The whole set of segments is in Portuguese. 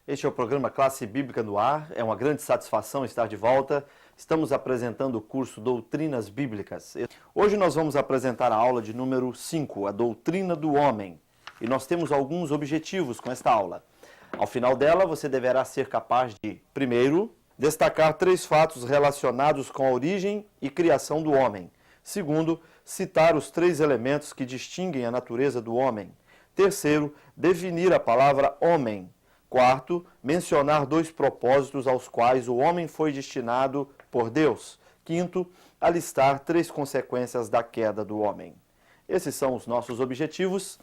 Este é o programa Classe Bíblica no Ar. É uma grande satisfação estar de volta. Estamos apresentando o curso Doutrinas Bíblicas. Hoje nós vamos apresentar a aula de número 5, a Doutrina do Homem. E nós temos alguns objetivos com esta aula. Ao final dela, você deverá ser capaz de, primeiro, destacar 3 fatos relacionados com a origem e criação do homem. Segundo, citar os 3 elementos que distinguem a natureza do homem. Terceiro, definir a palavra homem. Quarto, mencionar 2 propósitos aos quais o homem foi destinado por Deus. Quinto, alistar 3 consequências da queda do homem. Esses são os nossos objetivos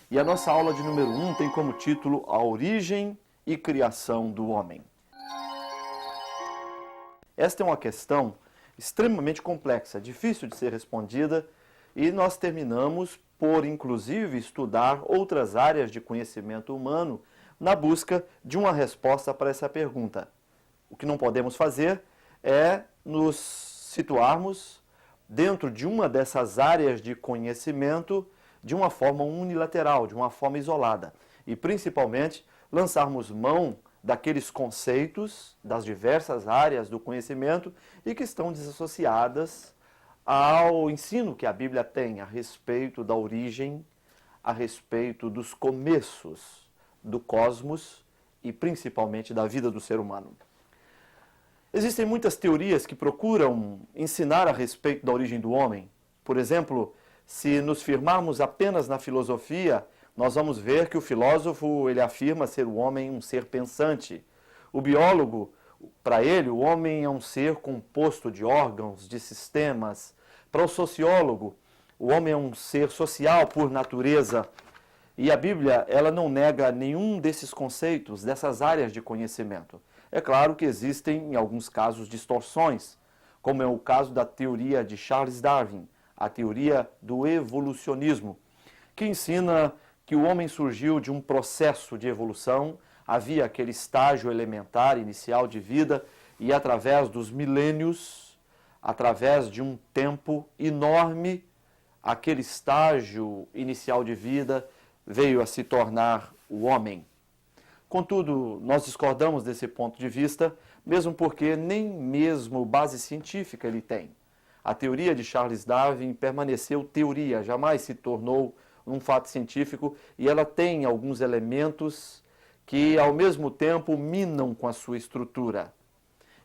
e a nossa aula de número 1 tem como título A Origem e Criação do Homem. Esta é uma questão extremamente complexa, difícil de ser respondida e nós terminamos por, inclusive, estudar outras áreas de conhecimento humano na busca de uma resposta para essa pergunta. O que não podemos fazer é nos situarmos dentro de uma dessas áreas de conhecimento de uma forma unilateral, de uma forma isolada. E, principalmente, lançarmos mão daqueles conceitos das diversas áreas do conhecimento e que estão desassociadas ao ensino que a Bíblia tem a respeito da origem, a respeito dos começos do cosmos e principalmente da vida do ser humano. Existem muitas teorias que procuram ensinar a respeito da origem do homem. Por exemplo, se nos firmarmos apenas na filosofia, nós vamos ver que o filósofo ele afirma ser o homem um ser pensante. O biólogo, para ele, o homem é um ser composto de órgãos, de sistemas. Para o sociólogo, o homem é um ser social por natureza. E a Bíblia, ela não nega nenhum desses conceitos, dessas áreas de conhecimento. É claro que existem, em alguns casos, distorções, como é o caso da teoria de Charles Darwin, a teoria do evolucionismo, que ensina que o homem surgiu de um processo de evolução, havia aquele estágio elementar, inicial de vida, e através dos milênios, através de um tempo enorme, aquele estágio inicial de vida veio a se tornar o homem. Contudo, nós discordamos desse ponto de vista, mesmo porque nem mesmo base científica ele tem. A teoria de Charles Darwin permaneceu teoria, jamais se tornou um fato científico, e ela tem alguns elementos que, ao mesmo tempo, minam com a sua estrutura.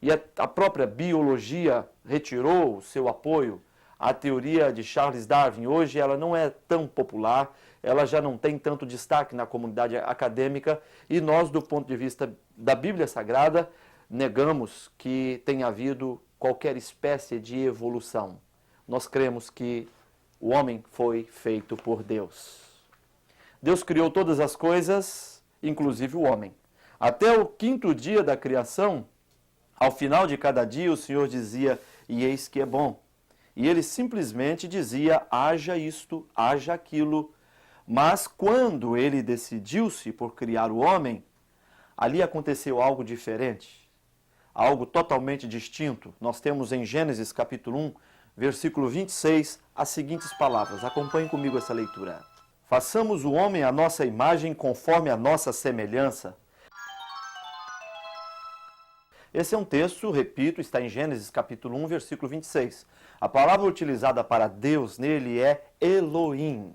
E a própria biologia retirou o seu apoio. A teoria de Charles Darwin, hoje, ela não é tão popular, ela já não tem tanto destaque na comunidade acadêmica e nós, do ponto de vista da Bíblia Sagrada, negamos que tenha havido qualquer espécie de evolução. Nós cremos que o homem foi feito por Deus. Deus criou todas as coisas, inclusive o homem. Até o 5º dia da criação, ao final de cada dia, o Senhor dizia, e eis que é bom. E ele simplesmente dizia, haja isto, haja aquilo. Mas quando ele decidiu-se por criar o homem, ali aconteceu algo diferente, algo totalmente distinto. Nós temos em Gênesis capítulo 1, versículo 26, as seguintes palavras. Acompanhe comigo essa leitura. Façamos o homem à nossa imagem conforme a nossa semelhança. Esse é um texto, repito, está em Gênesis capítulo 1, versículo 26. A palavra utilizada para Deus nele é Elohim.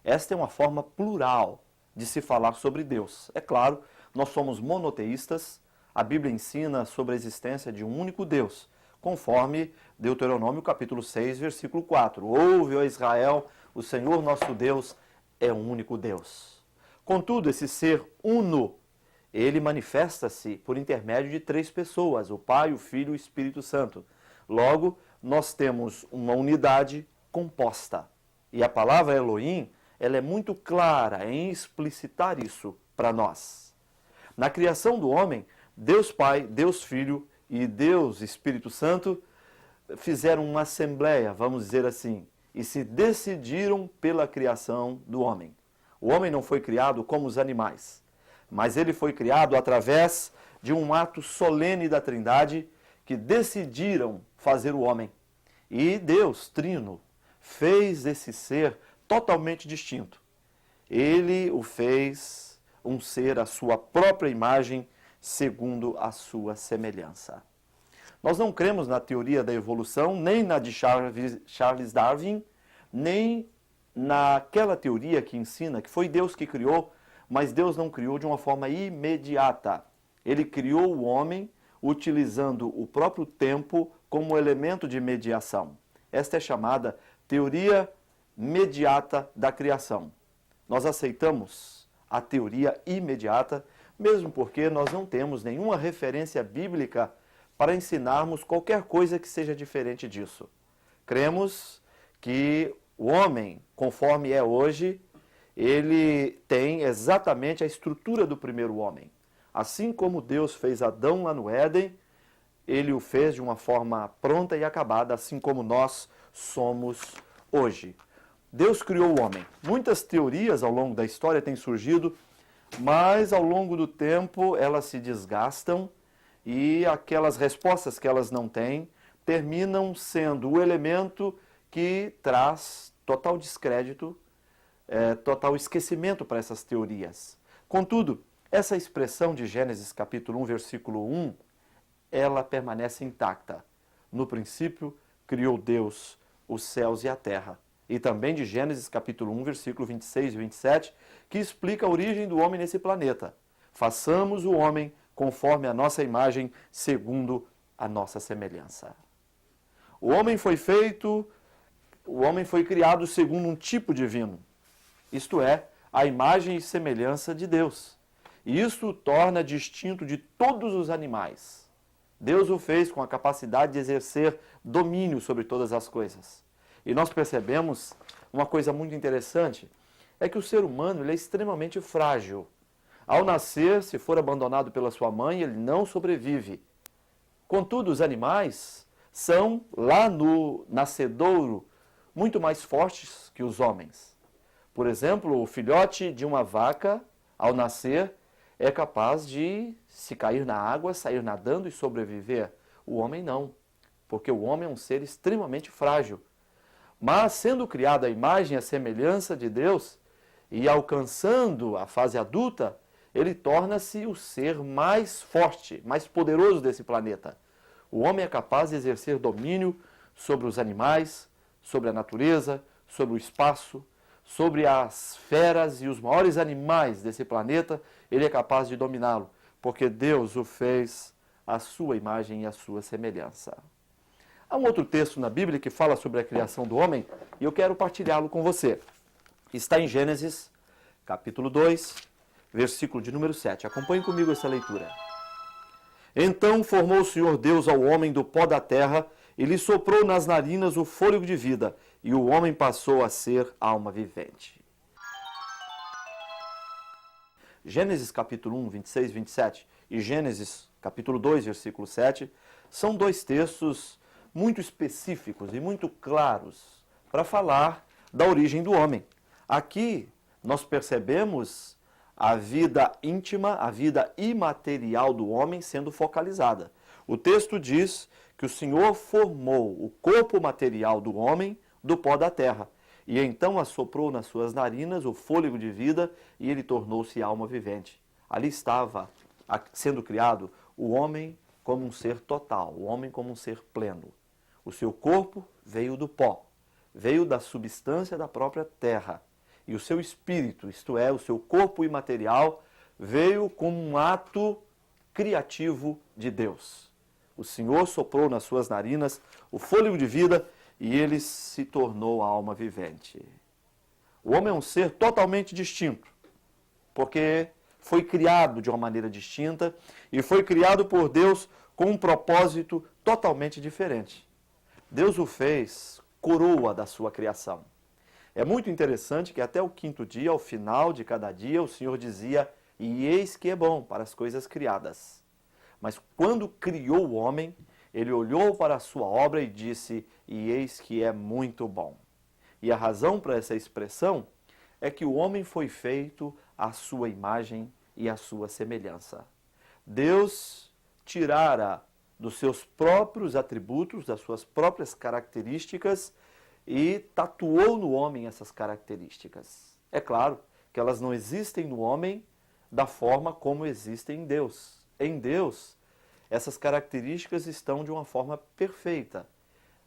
Esta é uma forma plural de se falar sobre Deus. É claro, nós somos monoteístas, a Bíblia ensina sobre a existência de um único Deus, conforme Deuteronômio capítulo 6, versículo 4. Ouve, ó Israel, o Senhor nosso Deus é um único Deus. Contudo, esse ser uno, ele manifesta-se por intermédio de 3 pessoas, o Pai, o Filho e o Espírito Santo. Logo, nós temos uma unidade composta. E a palavra Elohim, ela é muito clara em explicitar isso para nós. Na criação do homem, Deus Pai, Deus Filho e Deus Espírito Santo fizeram uma assembleia, vamos dizer assim, e se decidiram pela criação do homem. O homem não foi criado como os animais, mas ele foi criado através de um ato solene da Trindade que decidiram fazer o homem. E Deus, Trino, fez esse ser totalmente distinto. Ele o fez um ser à sua própria imagem, segundo a sua semelhança. Nós não cremos na teoria da evolução, nem na de Charles Darwin, nem naquela teoria que ensina que foi Deus que criou, mas Deus não criou de uma forma imediata. Ele criou o homem utilizando o próprio tempo como elemento de mediação. Esta é chamada teoria imediata da criação. Nós aceitamos a teoria imediata, mesmo porque nós não temos nenhuma referência bíblica para ensinarmos qualquer coisa que seja diferente disso. Cremos que o homem, conforme é hoje, ele tem exatamente a estrutura do primeiro homem. Assim como Deus fez Adão lá no Éden, ele o fez de uma forma pronta e acabada, assim como nós somos hoje. Deus criou o homem. Muitas teorias ao longo da história têm surgido, mas ao longo do tempo elas se desgastam e aquelas respostas que elas não têm terminam sendo o elemento que traz total descrédito, total esquecimento para essas teorias. Contudo, essa expressão de Gênesis capítulo 1, versículo 1, ela permanece intacta. No princípio, criou Deus os céus e a terra. E também de Gênesis capítulo 1, versículo 26 e 27, que explica a origem do homem nesse planeta. Façamos o homem conforme a nossa imagem, segundo a nossa semelhança. O homem foi criado segundo um tipo divino, isto é, a imagem e semelhança de Deus. E isso o torna distinto de todos os animais. Deus o fez com a capacidade de exercer domínio sobre todas as coisas. E nós percebemos uma coisa muito interessante, é que o ser humano ele é extremamente frágil. Ao nascer, se for abandonado pela sua mãe, ele não sobrevive. Contudo, os animais são, lá no nascedouro, muito mais fortes que os homens. Por exemplo, o filhote de uma vaca, ao nascer, é capaz de, se cair na água, sair nadando e sobreviver. O homem não, porque o homem é um ser extremamente frágil. Mas, sendo criado à imagem e à semelhança de Deus, e alcançando a fase adulta, ele torna-se o ser mais forte, mais poderoso desse planeta. O homem é capaz de exercer domínio sobre os animais, sobre a natureza, sobre o espaço, sobre as feras e os maiores animais desse planeta, ele é capaz de dominá-lo, porque Deus o fez à sua imagem e à sua semelhança. Há um outro texto na Bíblia que fala sobre a criação do homem e eu quero partilhá-lo com você. Está em Gênesis, capítulo 2, versículo de número 7. Acompanhe comigo essa leitura. Então formou o Senhor Deus ao homem do pó da terra e lhe soprou nas narinas o fôlego de vida, e o homem passou a ser alma vivente. Gênesis capítulo 1, 26 e 27 e Gênesis capítulo 2, versículo 7 são dois textos muito específicos e muito claros para falar da origem do homem. Aqui nós percebemos a vida íntima, a vida imaterial do homem sendo focalizada. O texto diz que o Senhor formou o corpo material do homem do pó da terra, e então assoprou nas suas narinas o fôlego de vida, e ele tornou-se alma vivente. Ali estava sendo criado o homem como um ser total, o homem como um ser pleno. O seu corpo veio do pó, veio da substância da própria terra. E o seu espírito, isto é, o seu corpo imaterial, veio como um ato criativo de Deus. O Senhor soprou nas suas narinas o fôlego de vida e ele se tornou a alma vivente. O homem é um ser totalmente distinto, porque foi criado de uma maneira distinta e foi criado por Deus com um propósito totalmente diferente. Deus o fez coroa da sua criação. É muito interessante que até o quinto dia, ao final de cada dia, o Senhor dizia, e eis que é bom para as coisas criadas. Mas quando criou o homem, ele olhou para a sua obra e disse, e eis que é muito bom. E a razão para essa expressão é que o homem foi feito à sua imagem e à sua semelhança. Deus tirara dos seus próprios atributos, das suas próprias características e tatuou no homem essas características. É claro que elas não existem no homem da forma como existem em Deus. Em Deus, essas características estão de uma forma perfeita.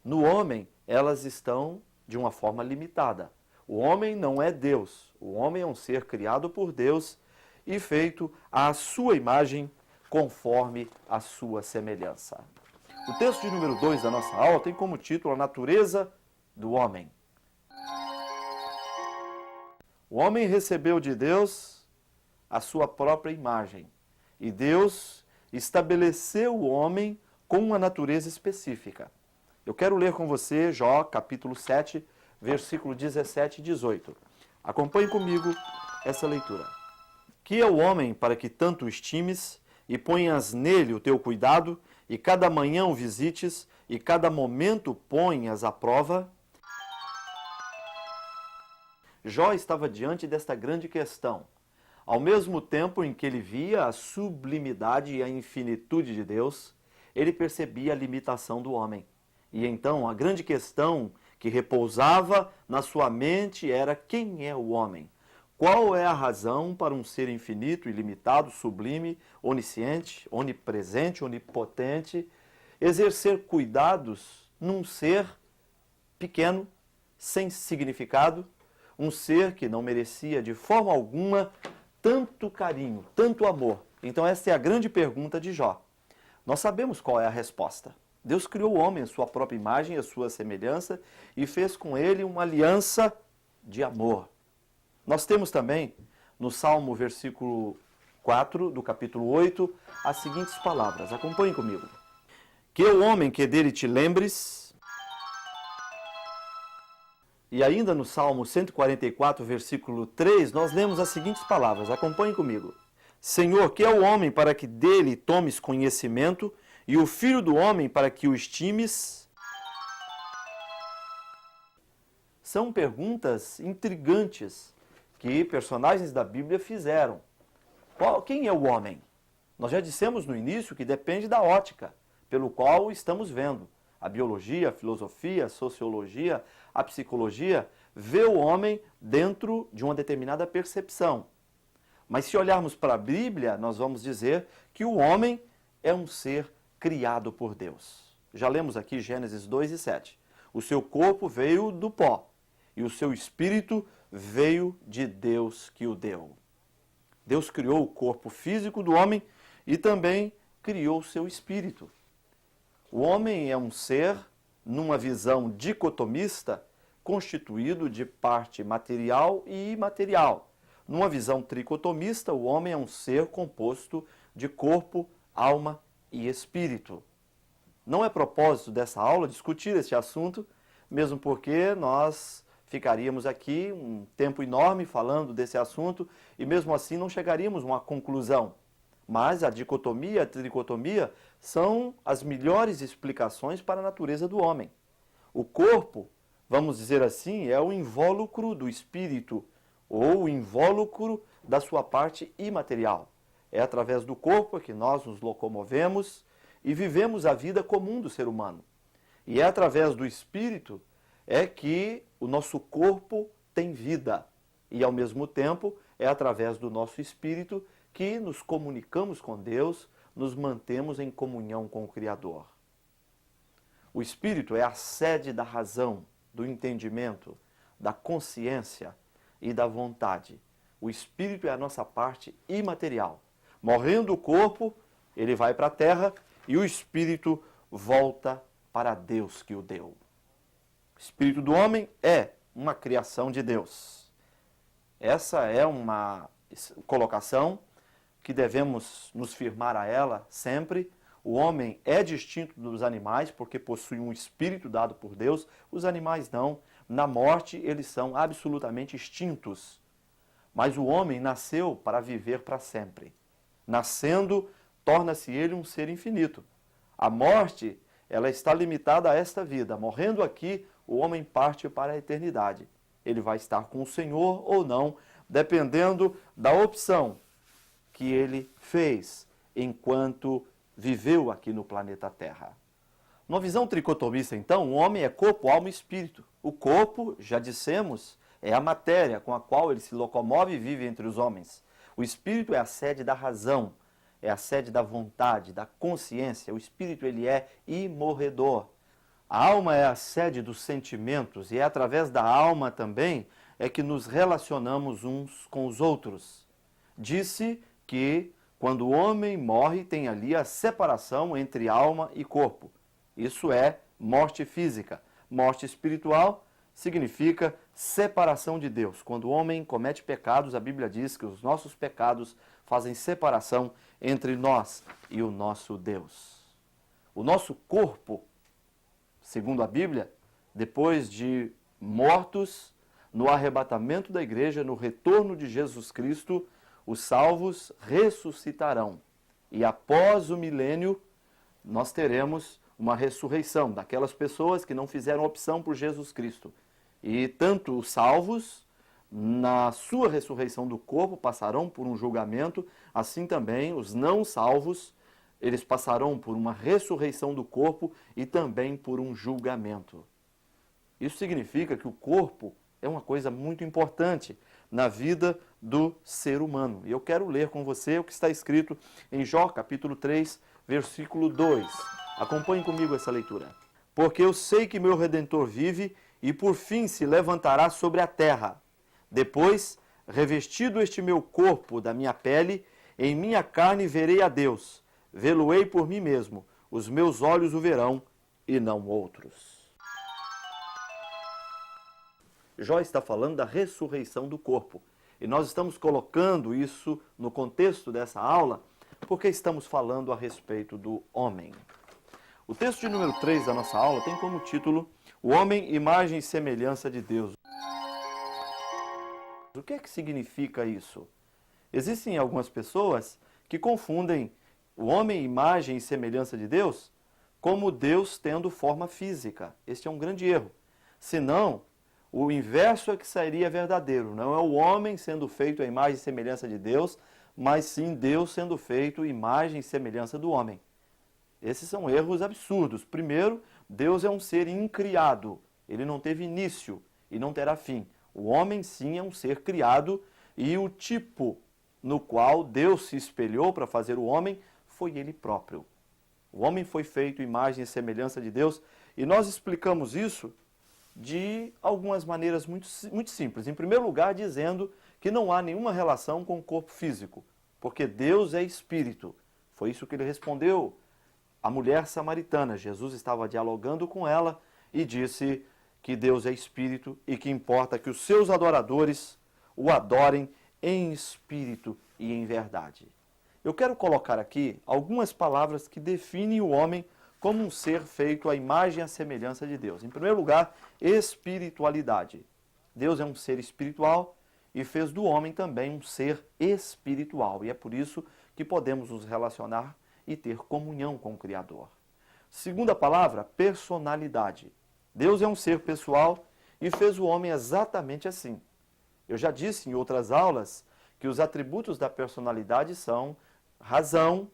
No homem, elas estão de uma forma limitada. O homem não é Deus. O homem é um ser criado por Deus e feito à sua imagem, conforme a sua semelhança. O texto de número 2 da nossa aula tem como título A Natureza do Homem. O homem recebeu de Deus a sua própria imagem e Deus estabeleceu o homem com uma natureza específica. Eu quero ler com você Jó, capítulo 7, versículo 17 e 18. Acompanhe comigo essa leitura. Que é o homem para que tanto o estimes, e ponhas nele o teu cuidado, e cada manhã o visites, e cada momento ponhas à prova? Jó estava diante desta grande questão. Ao mesmo tempo em que ele via a sublimidade e a infinitude de Deus, ele percebia a limitação do homem. E então a grande questão que repousava na sua mente era: quem é o homem? Qual é a razão para um ser infinito, ilimitado, sublime, onisciente, onipresente, onipotente, exercer cuidados num ser pequeno, sem significado, um ser que não merecia de forma alguma tanto carinho, tanto amor? Então essa é a grande pergunta de Jó. Nós sabemos qual é a resposta. Deus criou o homem à sua própria imagem, à sua semelhança, e fez com ele uma aliança de amor. Nós temos também, no Salmo, versículo 4, do capítulo 8, as seguintes palavras. Acompanhe comigo. Que o homem que dele te lembres. E ainda no Salmo 144, versículo 3, nós lemos as seguintes palavras. Acompanhe comigo. Senhor, que é o homem para que dele tomes conhecimento, e o filho do homem para que o estimes? São perguntas intrigantes que personagens da Bíblia fizeram. Quem é o homem? Nós já dissemos no início que depende da ótica pelo qual estamos vendo. A biologia, a filosofia, a sociologia, a psicologia vê o homem dentro de uma determinada percepção. Mas se olharmos para a Bíblia, nós vamos dizer que o homem é um ser criado por Deus. Já lemos aqui Gênesis 2 e 7. O seu corpo veio do pó e o seu espírito veio de Deus que o deu. Deus criou o corpo físico do homem e também criou o seu espírito. O homem é um ser, numa visão dicotomista, constituído de parte material e imaterial. Numa visão tricotomista, o homem é um ser composto de corpo, alma e espírito. Não é propósito dessa aula discutir este assunto, mesmo porque nós ficaríamos aqui um tempo enorme falando desse assunto e mesmo assim não chegaríamos a uma conclusão. Mas a dicotomia e a tricotomia são as melhores explicações para a natureza do homem. O corpo, vamos dizer assim, é o invólucro do espírito ou o invólucro da sua parte imaterial. É através do corpo que nós nos locomovemos e vivemos a vida comum do ser humano. E é através do espírito é que o nosso corpo tem vida. E, ao mesmo tempo, é através do nosso espírito que nos comunicamos com Deus, nos mantemos em comunhão com o Criador. O espírito é a sede da razão, do entendimento, da consciência e da vontade. O espírito é a nossa parte imaterial. Morrendo o corpo, ele vai para a terra e o espírito volta para Deus que o deu. O espírito do homem é uma criação de Deus. Essa é uma colocação que devemos nos firmar a ela sempre. O homem é distinto dos animais porque possui um espírito dado por Deus. Os animais não. Na morte eles são absolutamente extintos. Mas o homem nasceu para viver para sempre. Nascendo, torna-se ele um ser infinito. A morte, ela está limitada a esta vida. Morrendo aqui, o homem parte para a eternidade. Ele vai estar com o Senhor ou não, dependendo da opção que ele fez enquanto viveu aqui no planeta Terra. Numa visão tricotomista, então, o homem é corpo, alma e espírito. O corpo, já dissemos, é a matéria com a qual ele se locomove e vive entre os homens. O espírito é a sede da razão, é a sede da vontade, da consciência. O espírito, ele é imorredor. A alma é a sede dos sentimentos e é através da alma também é que nos relacionamos uns com os outros. Disse que quando o homem morre tem ali a separação entre alma e corpo. Isso é morte física. Morte espiritual significa separação de Deus. Quando o homem comete pecados, a Bíblia diz que os nossos pecados fazem separação entre nós e o nosso Deus. O nosso corpo, segundo a Bíblia, depois de mortos, no arrebatamento da igreja, no retorno de Jesus Cristo, os salvos ressuscitarão. E após o milênio, nós teremos uma ressurreição daquelas pessoas que não fizeram opção por Jesus Cristo. E tanto os salvos, na sua ressurreição do corpo, passarão por um julgamento, assim também os não salvos, eles passarão por uma ressurreição do corpo e também por um julgamento. Isso significa que o corpo é uma coisa muito importante na vida do ser humano. E eu quero ler com você o que está escrito em Jó, capítulo 3, versículo 2. Acompanhe comigo essa leitura. Porque eu sei que meu Redentor vive e por fim se levantará sobre a terra. Depois, revestido este meu corpo da minha pele, em minha carne verei a Deus. Vê-lo-ei por mim mesmo. Os meus olhos o verão e não outros. Jó está falando da ressurreição do corpo. E nós estamos colocando isso no contexto dessa aula porque estamos falando a respeito do homem. O texto de número 3 da nossa aula tem como título O Homem, Imagem e Semelhança de Deus. O que é que significa isso? Existem algumas pessoas que confundem o homem, imagem e semelhança de Deus como Deus tendo forma física. Este é um grande erro. Senão, o inverso é que seria verdadeiro. Não é o homem sendo feito à imagem e semelhança de Deus, mas sim Deus sendo feito à imagem e semelhança do homem. Esses são erros absurdos. Primeiro, Deus é um ser incriado. Ele não teve início e não terá fim. O homem, sim, é um ser criado e o tipo no qual Deus se espelhou para fazer o homem foi ele próprio. O homem foi feito imagem e semelhança de Deus e nós explicamos isso de algumas maneiras muito simples. Em primeiro lugar, dizendo que não há nenhuma relação com o corpo físico, porque Deus é espírito. Foi isso que ele respondeu à mulher samaritana. Jesus estava dialogando com ela e disse que Deus é espírito e que importa que os seus adoradores o adorem em espírito e em verdade. Eu quero colocar aqui algumas palavras que definem o homem como um ser feito à imagem e à semelhança de Deus. Em primeiro lugar, espiritualidade. Deus é um ser espiritual e fez do homem também um ser espiritual. E é por isso que podemos nos relacionar e ter comunhão com o Criador. Segunda palavra, personalidade. Deus é um ser pessoal e fez o homem exatamente assim. Eu já disse em outras aulas que os atributos da personalidade são razão,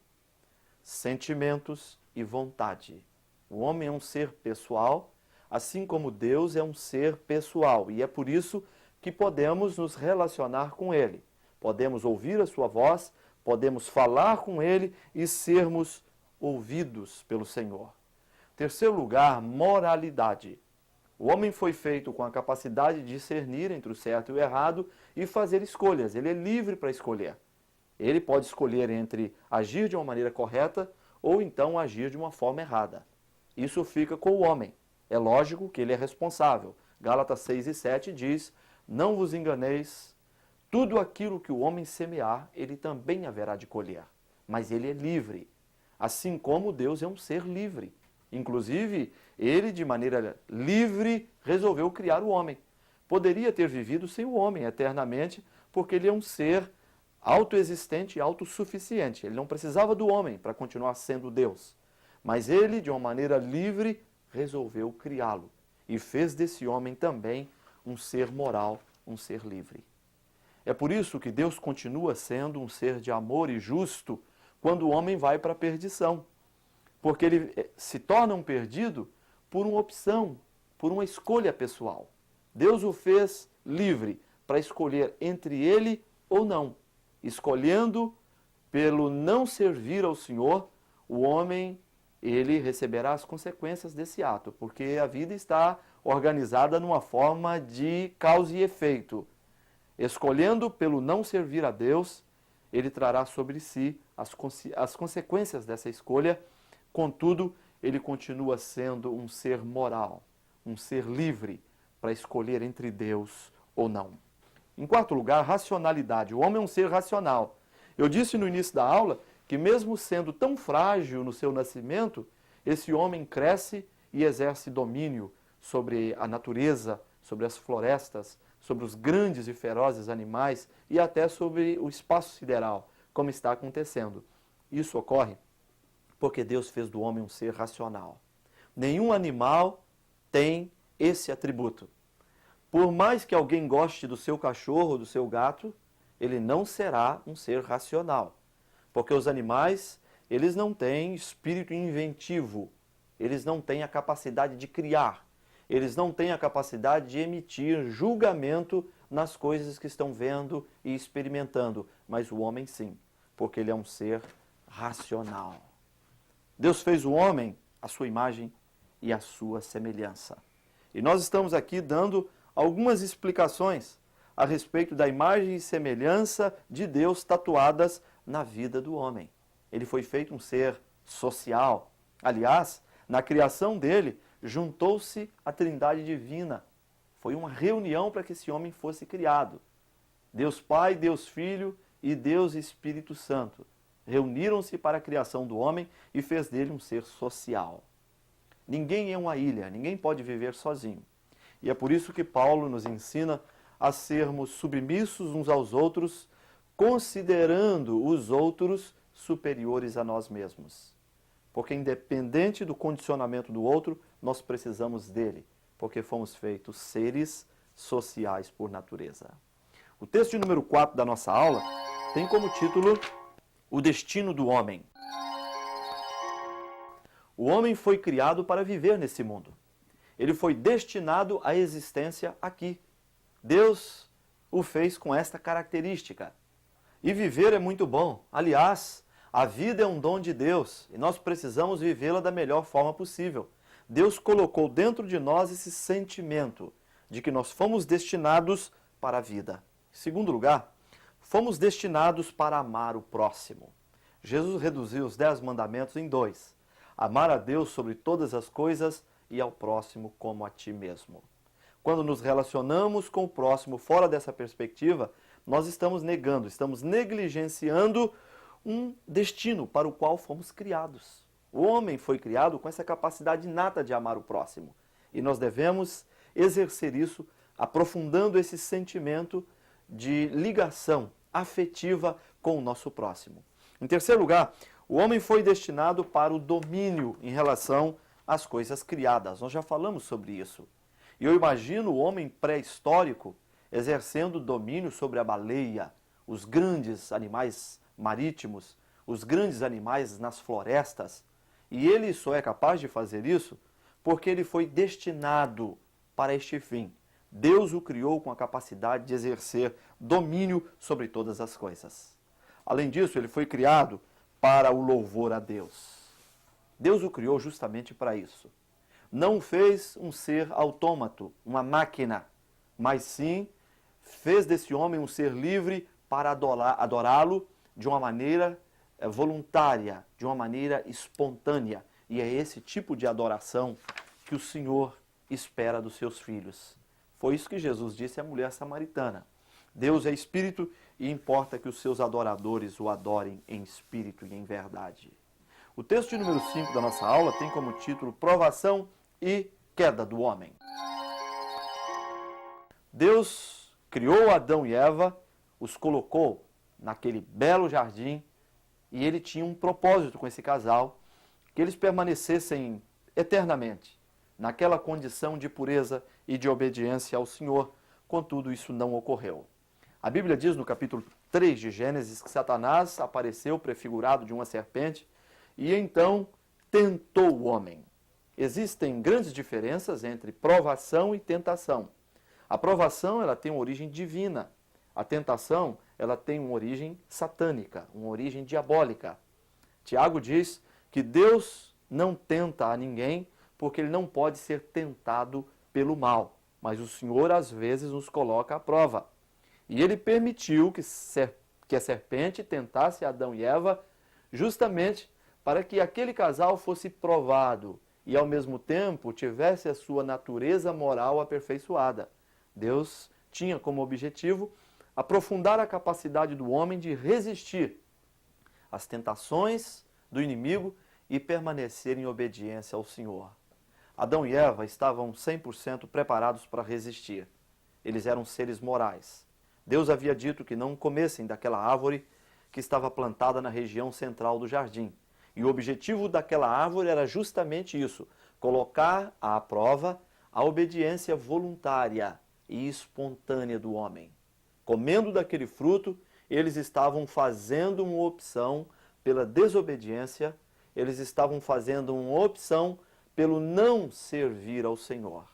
sentimentos e vontade. O homem é um ser pessoal, assim como Deus é um ser pessoal. E é por isso que podemos nos relacionar com Ele. Podemos ouvir a sua voz, podemos falar com Ele e sermos ouvidos pelo Senhor. Terceiro lugar, moralidade. O homem foi feito com a capacidade de discernir entre o certo e o errado e fazer escolhas. Ele é livre para escolher. Ele pode escolher entre agir de uma maneira correta ou então agir de uma forma errada. Isso fica com o homem. É lógico que ele é responsável. Gálatas 6 e 7 diz, não vos enganeis, tudo aquilo que o homem semear, ele também haverá de colher. Mas ele é livre. Assim como Deus é um ser livre. Inclusive, ele de maneira livre resolveu criar o homem. Poderia ter vivido sem o homem eternamente, porque ele é um ser autoexistente e autossuficiente. Ele não precisava do homem para continuar sendo Deus. Mas ele, de uma maneira livre, resolveu criá-lo. E fez desse homem também um ser moral, um ser livre. É por isso que Deus continua sendo um ser de amor e justo, quando o homem vai para a perdição. Porque ele se torna um perdido por uma opção, por uma escolha pessoal. Deus o fez livre para escolher entre ele ou não. Escolhendo pelo não servir ao Senhor, o homem, ele receberá as consequências desse ato, porque a vida está organizada numa forma de causa e efeito. Escolhendo pelo não servir a Deus, ele trará sobre si as consequências dessa escolha. Contudo, ele continua sendo um ser moral, um ser livre para escolher entre Deus ou não. Em quarto lugar, racionalidade. O homem é um ser racional. Eu disse no início da aula que mesmo sendo tão frágil no seu nascimento, esse homem cresce e exerce domínio sobre a natureza, sobre as florestas, sobre os grandes e ferozes animais e até sobre o espaço sideral, como está acontecendo. Isso ocorre porque Deus fez do homem um ser racional. Nenhum animal tem esse atributo. Por mais que alguém goste do seu cachorro, do seu gato, ele não será um ser racional. Porque os animais, eles não têm espírito inventivo, eles não têm a capacidade de criar, eles não têm a capacidade de emitir julgamento nas coisas que estão vendo e experimentando. Mas o homem sim, porque ele é um ser racional. Deus fez o homem à sua imagem e à sua semelhança. E nós estamos aqui dando algumas explicações a respeito da imagem e semelhança de Deus tatuadas na vida do homem. Ele foi feito um ser social. Aliás, na criação dele, juntou-se a Trindade Divina. Foi uma reunião para que esse homem fosse criado. Deus Pai, Deus Filho e Deus Espírito Santo reuniram-se para a criação do homem e fez dele um ser social. Ninguém é uma ilha, ninguém pode viver sozinho. E é por isso que Paulo nos ensina a sermos submissos uns aos outros, considerando os outros superiores a nós mesmos. Porque independente do condicionamento do outro, nós precisamos dele, porque fomos feitos seres sociais por natureza. O texto de número 4 da nossa aula tem como título O Destino do Homem. O homem foi criado para viver nesse mundo. Ele foi destinado à existência aqui. Deus o fez com esta característica. E viver é muito bom. Aliás, a vida é um dom de Deus e nós precisamos vivê-la da melhor forma possível. Deus colocou dentro de nós esse sentimento de que nós fomos destinados para a vida. Em segundo lugar, fomos destinados para amar o próximo. Jesus reduziu os 10 mandamentos em 2. Amar a Deus sobre todas as coisas e ao próximo como a ti mesmo. Quando nos relacionamos com o próximo fora dessa perspectiva, nós estamos negando, estamos negligenciando um destino para o qual fomos criados. O homem foi criado com essa capacidade inata de amar o próximo. E nós devemos exercer isso, aprofundando esse sentimento de ligação afetiva com o nosso próximo. Em terceiro lugar, o homem foi destinado para o domínio em relação às coisas criadas. Nós já falamos sobre isso. E eu imagino o homem pré-histórico exercendo domínio sobre a baleia, os grandes animais marítimos, os grandes animais nas florestas. E ele só é capaz de fazer isso porque ele foi destinado para este fim. Deus o criou com a capacidade de exercer domínio sobre todas as coisas. Além disso, ele foi criado para o louvor a Deus. Deus o criou justamente para isso. Não fez um ser autômato, uma máquina, mas sim fez desse homem um ser livre para adorá-lo de uma maneira voluntária, de uma maneira espontânea. E é esse tipo de adoração que o Senhor espera dos seus filhos. Foi isso que Jesus disse à mulher samaritana. Deus é espírito e importa que os seus adoradores o adorem em espírito e em verdade. O texto de número 5 da nossa aula tem como título Provação e Queda do Homem. Deus criou Adão e Eva, os colocou naquele belo jardim e ele tinha um propósito com esse casal, que eles permanecessem eternamente naquela condição de pureza e de obediência ao Senhor. Contudo, isso não ocorreu. A Bíblia diz no capítulo 3 de Gênesis, que Satanás apareceu prefigurado de uma serpente e então tentou o homem. Existem grandes diferenças entre provação e tentação. A provação, ela tem uma origem divina. A tentação, ela tem uma origem satânica, uma origem diabólica. Tiago diz que Deus não tenta a ninguém porque ele não pode ser tentado pelo mal. Mas o Senhor, às vezes, nos coloca à prova. E ele permitiu que a serpente tentasse Adão e Eva justamente para que aquele casal fosse provado e, ao mesmo tempo, tivesse a sua natureza moral aperfeiçoada. Deus tinha como objetivo aprofundar a capacidade do homem de resistir às tentações do inimigo e permanecer em obediência ao Senhor. Adão e Eva estavam 100% preparados para resistir. Eles eram seres morais. Deus havia dito que não comessem daquela árvore que estava plantada na região central do jardim. E o objetivo daquela árvore era justamente isso, colocar à prova a obediência voluntária e espontânea do homem. Comendo daquele fruto, eles estavam fazendo uma opção pela desobediência, eles estavam fazendo uma opção pelo não servir ao Senhor.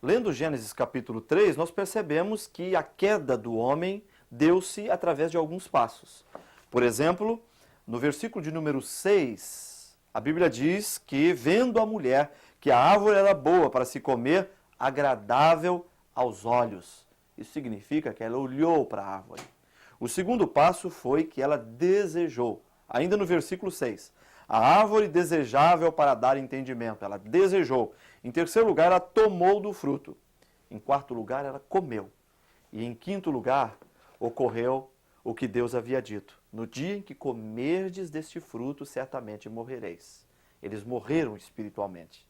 Lendo Gênesis capítulo 3, nós percebemos que a queda do homem deu-se através de alguns passos. Por exemplo, no versículo de número 6, a Bíblia diz que, vendo a mulher que a árvore era boa para se comer, agradável aos olhos. Isso significa que ela olhou para a árvore. O segundo passo foi que ela desejou. Ainda no versículo 6, a árvore desejável para dar entendimento. Ela desejou. Em terceiro lugar, ela tomou do fruto. Em quarto lugar, ela comeu. E em quinto lugar, ocorreu o que Deus havia dito. No dia em que comerdes deste fruto, certamente morrereis. Eles morreram espiritualmente.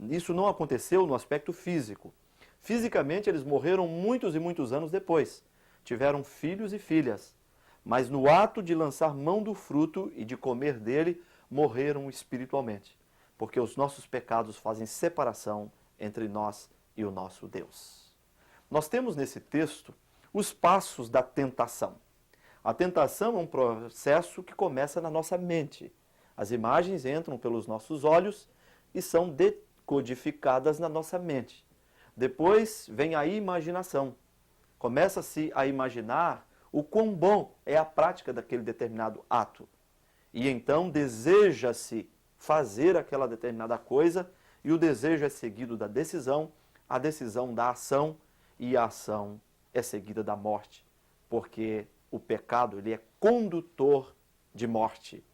Isso não aconteceu no aspecto físico. Fisicamente, eles morreram muitos e muitos anos depois. Tiveram filhos e filhas. Mas no ato de lançar mão do fruto e de comer dele, morreram espiritualmente. Porque os nossos pecados fazem separação entre nós e o nosso Deus. Nós temos nesse texto os passos da tentação. A tentação é um processo que começa na nossa mente. As imagens entram pelos nossos olhos e são decodificadas na nossa mente. Depois vem a imaginação. Começa-se a imaginar o quão bom é a prática daquele determinado ato. E então deseja-se fazer aquela determinada coisa e o desejo é seguido da decisão, a decisão da ação e a ação é seguida da morte. Porque o pecado ele é condutor de morte.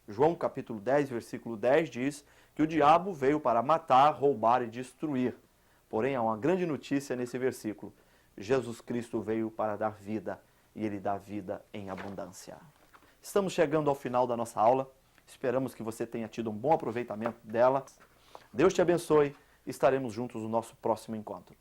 João capítulo 10, versículo 10 diz que o diabo veio para matar, roubar e destruir. Porém, há uma grande notícia nesse versículo. Jesus Cristo veio para dar vida e ele dá vida em abundância. Estamos chegando ao final da nossa aula. Esperamos que você tenha tido um bom aproveitamento dela. Deus te abençoe. Estaremos juntos no nosso próximo encontro.